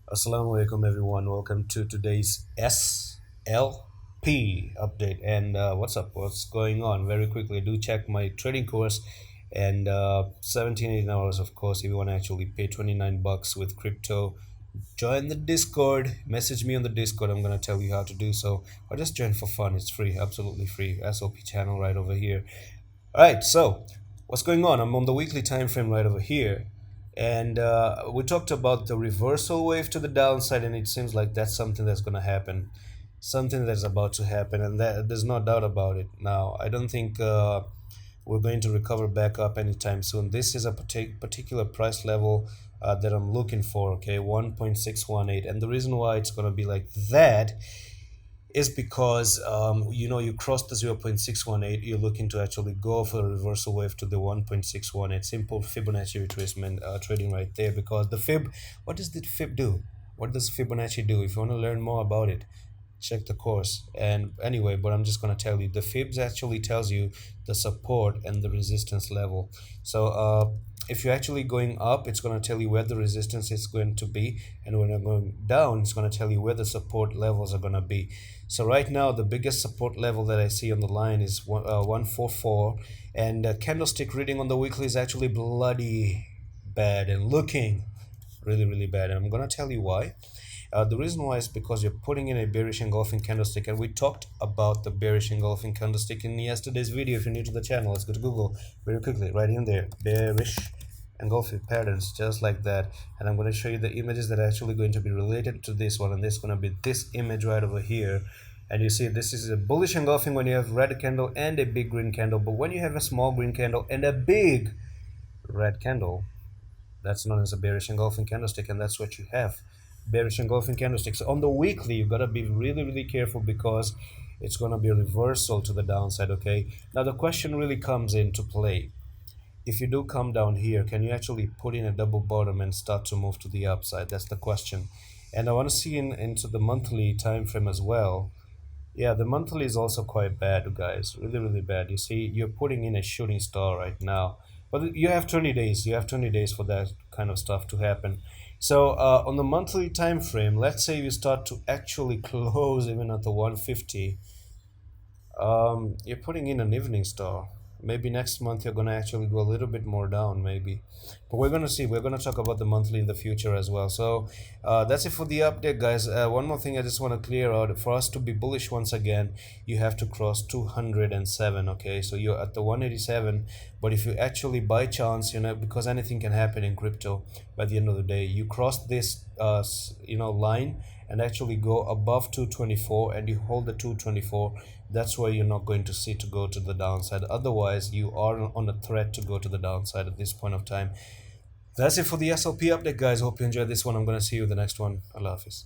Assalamu alaikum everyone. Welcome to today's SLP update. And what's up? What's going on? Very quickly, do check my trading course and 17, 18 hours, of course. If you want to actually pay 29 bucks with crypto, join the Discord. Message me on the Discord. I'm going to tell you how to do so. Or just join for fun. It's free, absolutely free. SLP channel right over here. All right, so what's going on? I'm on the weekly time frame right over here, and we talked about the reversal wave to the downside, and it seems like that's something that's going to happen, something that's about to happen, and that there's no doubt about it. Now, I don't think we're going to recover back up anytime soon. This is a particular price level that I'm looking for. Okay, 1.618, and the reason why it's going to be like that is because you crossed the 0.618. You're looking to actually go for a reversal wave to the 1.618. Simple Fibonacci retracement trading right there. Because the fib, what does the fib do? What does Fibonacci do? If you want to learn more about it, check the course. And anyway, but I'm just going to tell you, the fibs actually tells you the support and the resistance level. So if you're actually going up, it's going to tell you where the resistance is going to be, and when you're going down, it's going to tell you where the support levels are going to be. So right now, the biggest support level that I see on the line is 144, and candlestick reading on the weekly is actually bloody bad and looking really bad, and I'm going to tell you why. The reason why is because you're putting in a bearish engulfing candlestick, and we talked about the bearish engulfing candlestick in yesterday's video. If you're new to the channel, let's go to Google very quickly, right in there, bearish engulfing patterns, just like that. And I'm going to show you the images that are actually going to be related to this one, and this is going to be this image right over here. And you see, this is a bullish engulfing when you have red candle and a big green candle, but when you have a small green candle and a big red candle, that's known as a bearish engulfing candlestick, and that's what you have, bearish engulfing candlesticks. On the weekly, you got to be really careful, because it's going to be a reversal to the downside. Okay, now the question really comes into play: if you do come down here, can you actually put in a double bottom and start to move to the upside? That's the question. And I want to see into the monthly time frame as well. Yeah, the monthly is also quite bad, guys. Really bad. You see, you're putting in a shooting star right now. But you have 20 days. You have 20 days for that kind of stuff to happen. So on the monthly time frame, let's say you start to actually close even at the 150. You're putting in an evening star. Maybe next month you're going to actually go a little bit more down, maybe. But we're going to see. We're going to talk about the monthly in the future as well. So that's it for the update, guys. One more thing I just want to clear out. For us to be bullish once again, you have to cross 207. Okay, so you're at the 187. But if you actually, by chance, because anything can happen in crypto, by the end of the day, you cross this line and actually go above 224, and you hold the 224, that's where you're not going to see to go to the downside. Otherwise, you are on a threat to go to the downside at this point of time. That's it for the SLP update, guys. Hope you enjoyed this one. I'm going to see you in the next one. Allah Hafiz.